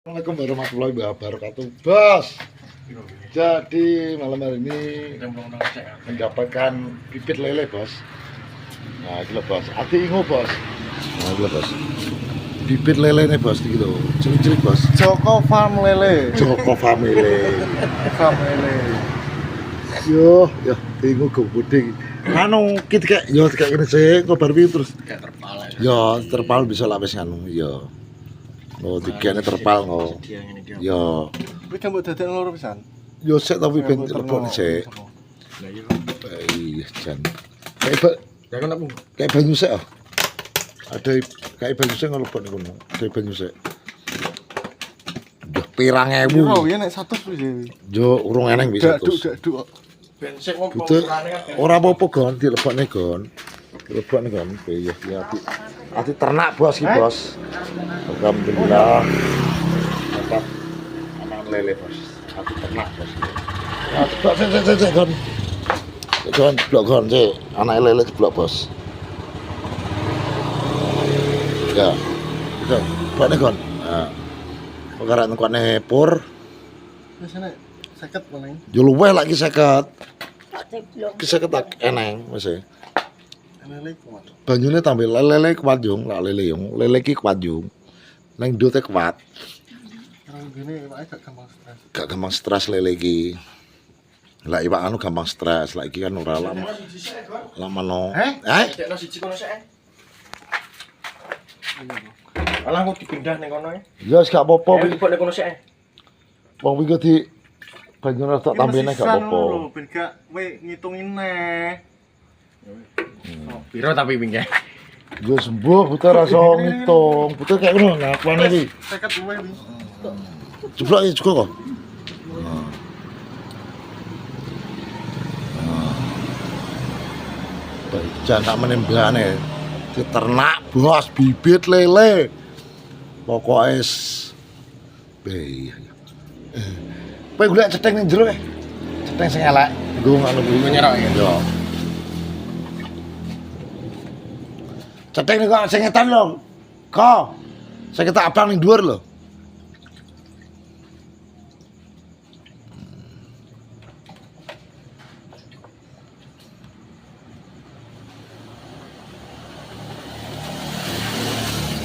Assalamualaikum warahmatullahi wabarakatuh, Bos. Jadi malam hari ini mendapatkan bibit lele, Bos. Nah, gitu, Bos. Ati ingo, Bos. Nah, gitu, Bos. Bibit lele nih, Bos, gitu. Cilik-cilik, Bos. Joko Farm Lele. Joko Family. Farm Lele. Yo, ingo gede. Anu kit kayak gini sih, kok baru terus. Kayak terpal ya. Yo, terpal bisa lah wis anu, yo. Oh, tikene terpal ngo. Yo. Kuwi jambut dadak loro pisan. Yo sik tapi ben lepok sik. Lah iya. Iya, jan. Kayak banyu sik ah. Ada kayak banyu sik ngelebok niku. Ada banyu sik. Udah pirang ewu. Oh, ya nek 100 wis. Yo urung eneng bisa terus. Gaduk. Bensek wong Betul. Ora apa-apa gon, dilebokne gon. Dilebokne gon. Iya, ya ati ternak bos iki, Bos. Alhamdulillah. Dapat anak lele, Bos. Ati ternak, Bos. Sik, gon. Gon, blok gon sik. Anak lele blok, Bos. Ya. Itu, blokne gon. Nah. Perkara nekone pur. Wis nek 50 paling. Yo luweh lagi 50. Ki 50 tak eneng wis e. Lele kuat. Banyune tambah lele kuat jung, lak lele yung. Lele ki kuat jung. Neng dute kuat. Kalau gini iwake gak gampang stres. Gak gampang stres lele ki. Lah iwak anu gampang stres, lah iki kan ora lama. Lama no. Dekno siji kono sik. Alah kok dipindah ning kono e. Ya wis gak apa-apa wi. Ning kono sik. Wong wi di banyune tak tambene gak apa-apa. Ben gak we ngitungin neh. Piro tapi pinggah. Ya sembuh buta rasa ngitung. Buta kayak ngono ngakuane wi. 50 luwih wi. Jeblok ya juga kok. Jangan tak menembane. Diternak bos bibit lele. Pokoknya be. Kowe golek cetheng ning jero kae. Cetheng sing elek. Nggo ngono kuwi Nyerok ya. yo. Cetheng niku sing ngetan lho. Ko. Sing ketak abang ning dhuwur lho.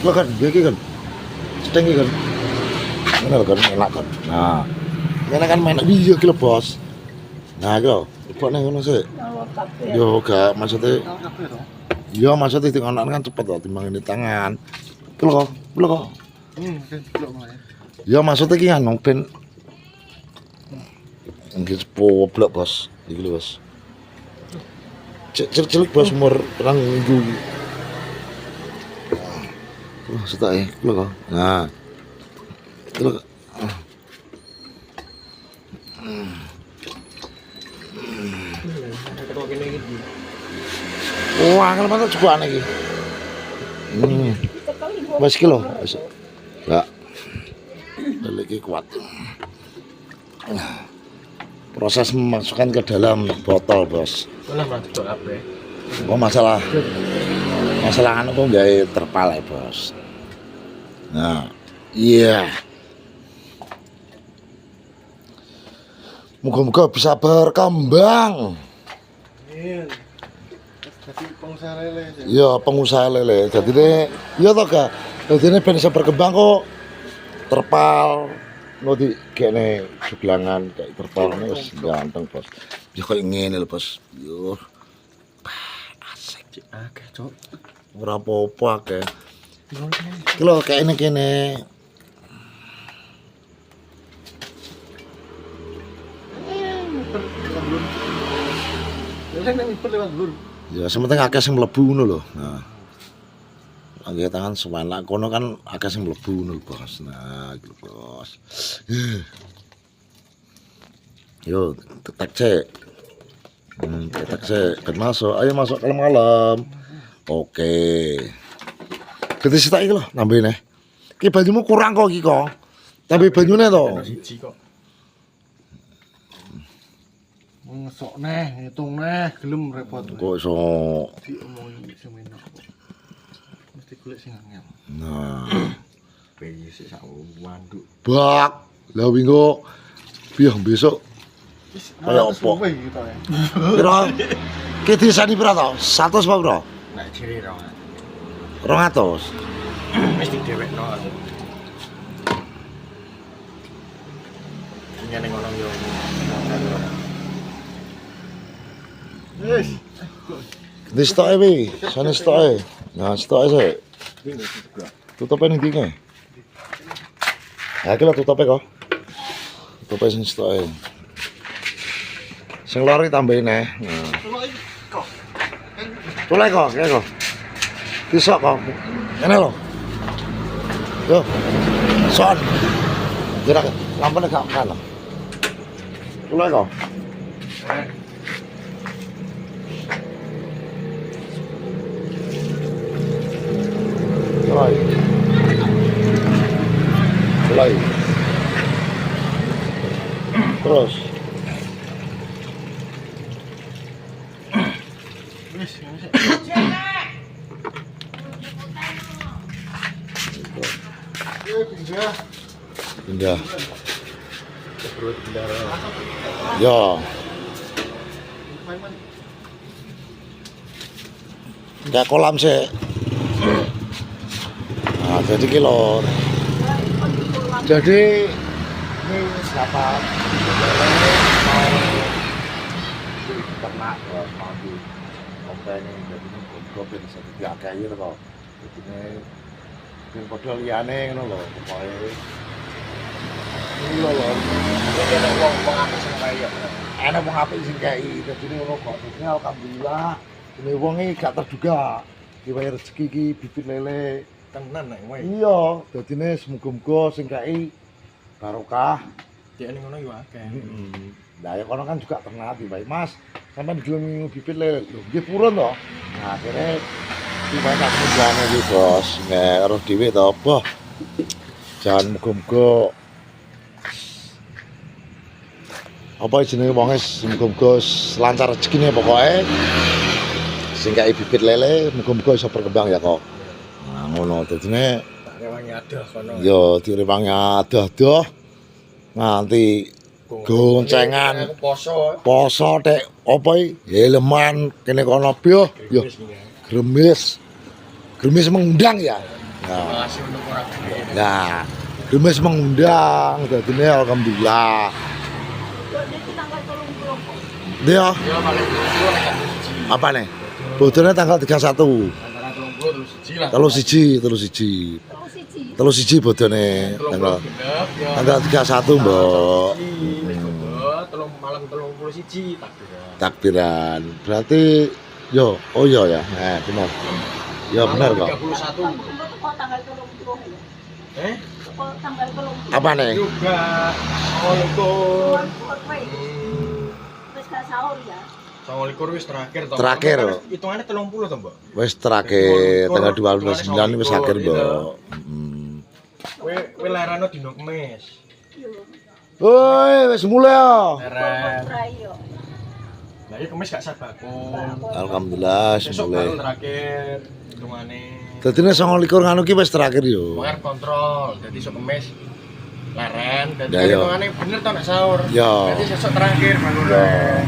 Lho kan, iki kan. Cetheng iki kan. Mana kan enak kan. Nah. Ini kan main iya ki lho, Bos. Nah, iki lho. Kok nang ngono sih? Yo gak maksudnya Kabeh to. iya maksudnya di ngono kan cepet loh timbang ini tangan. Belum kok. Belum mulai. Ya maksudnya ki anu ben nggih sepo blok, Bos. Iki lho, Bos. Cilik Bos umur perang minggu. Setak kok. Nah. Lho. Wah, kalau mana cukup aneh gitu. Mas kilo, enggak. Lagi kuat. Proses memasukkan ke dalam botol, Bos. Mana masuk kabeh. Oh masalah anu kok gawe terpal ya, Bos. Nah, iya. Moga-moga bisa berkembang. Amin. Jadi pengusaha lele. Iya, pengusaha lele. Jadi ini, iya toh kak. Jadi ini bisa berkembang kok. Terpal, nanti kayaknya juglangan kayak terpal ini wis ganteng, Bos. Ya kayak ngene lho, Bos. Yo. Asik. Akeh, Cok. Ora apa-apa akeh. Iki lho kayak ini kene. Lele nang ibur lewat lur. Ya sementing akeh sing mlebu ngono lho. Nah. Angge tangan sewana kono kan akeh sing mlebu ngono, Bos. Nah, iki lho, Bos. Yo, tetek cek. Tetek cek. Kan masuk. Ayo masuk kalem-kalem. Oke. Gede sitak iki lho nambene. Ki banyumu kurang kok iki kok. Tapi banyune to. Siji kok. Ngesok neh, ngitung neh, gelem repot. Kok iso Diomongi semenak. Mesti golek sing angel. nah kabeh sik sak wanduk. Bak. Lah wingo piye besok kaya apa? Gitu ya. Pira? Ki disani pira to? 100 apa pira? Nek jere 200. wis didhewekno aku. Nyene ngono yo. Wis. Di stoke wi, sane stoke. Nah, stoke sik. Tutupe ning ndi? Ha, iki lho tutupe kok. Tutupe sing stoke. Sing lori tambahin neh. Nah. Tulai kok, kene kok. Kisok kok. Kene lho. Yo. Son. Gerak lampane gak kan. Tulai kok. Tulai. Tulai. Terus. Wis, wis. Pindah. Perut bendara. Ya. Kayak kolam sih. Nah, jadi kilo. Jadi ini siapa? Ternak mau di kompeni jadi goblok bisa dipakai air kok. Jadi ini padha liyane ngono lho pokoke. Iya lho. Nek wong apik sing kaya. Ana wong apik sing kei, dadi ngono kok. Dadi alhamdulillah ini wong iki gak terduga diwae rezeki iki bibit lele. Tenan nek wae. Iya, dadine semoga-moga sing kei barokah. Dek ning ngono yo akeh. Lah ya kono kan juga ternak diwae, Mas. Sampeyan gelem bibit lele. Lho, nggih purun to. Nah, akhirnya diwae tak munggane iki, Bos. Nek karo dhewe to, Boh. Jangan muga-muga apa jenenge wonge muga-muga lancar rezekine pokoke. Sing kei bibit lele muga-muga iso berkembang ya kok. Nah, ngono dadine Rewangi adoh kono. yo direwangi adoh-adoh nganti goncengan poso. poso tek apa iki helman kene kono piye yo gremis gremis mengundang ya nah, Masih untuk orang gede. nah gremis mengundang dadine alhamdulillah dia Ya paling dulu kan siji. apa nih bodone tanggal 31 Antara 30 terus siji lah. terus siji bodone tanggal tanggal 31 mbok Telung malam 31 takbiran. takbiran berarti yo oh iya ya benar ya benar kok 31. Tanggal 30. apa nih Juga. Assalamualaikum. Wis gak sahur ya. Assalamualaikum wis terakhir toh. Terakhir. Hitungannya 30 toh, Mbak. wis terakhir tanggal 29 ini wis akhir mbok Kowe lerano dino Kemis. Yo. woi wis mulai ya Leren. Yo. Lah iki Kemis gak sabako. alhamdulillah wis Besok mulai baru terakhir hitungane. dadi nek 29 nganu ki wis terakhir yo Pengar kontrol. Jadi sok Kemis leren. Jadi Ya, yo. hitungane bener toh nek sahur. Yo. Jadi sesuk terakhir baru Yo. leren.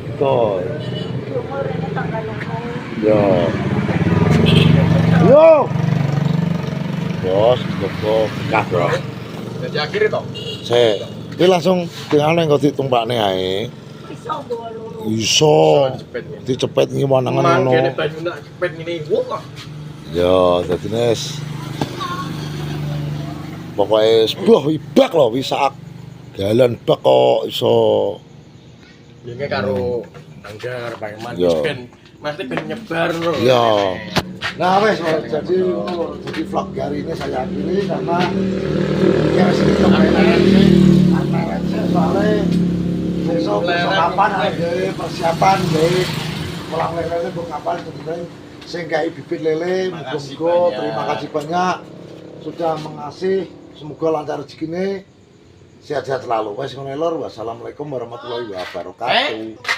betul Umur ini tanggal 6. yo yo bos kok kah bro Jadi akhir toh. saya ini langsung tinggal neng kau ditumpakne ae Bisa bawa loro. iso Cepet. dicepet iki wanangan ngono Mangkene banyu nak cepet ngene wong. yo dadi nes pokoke sebuah ibak lho wis sak dalan bak kok iso Ini karo Anggar, Pak Iman, Yo. mesti ben nyebar lho. Yo. Nah wes jadi vlog hari ini saya akhiri karena ya wis antara soalnya besok kapan ada persiapan dari kolam lele untuk kapan kemudian sehingga bibit lele Makasih muga-muga banyak. terima kasih banyak sudah mengasih semoga lancar rezeki ini sehat-sehat selalu wes ngono lur wassalamualaikum warahmatullahi wabarakatuh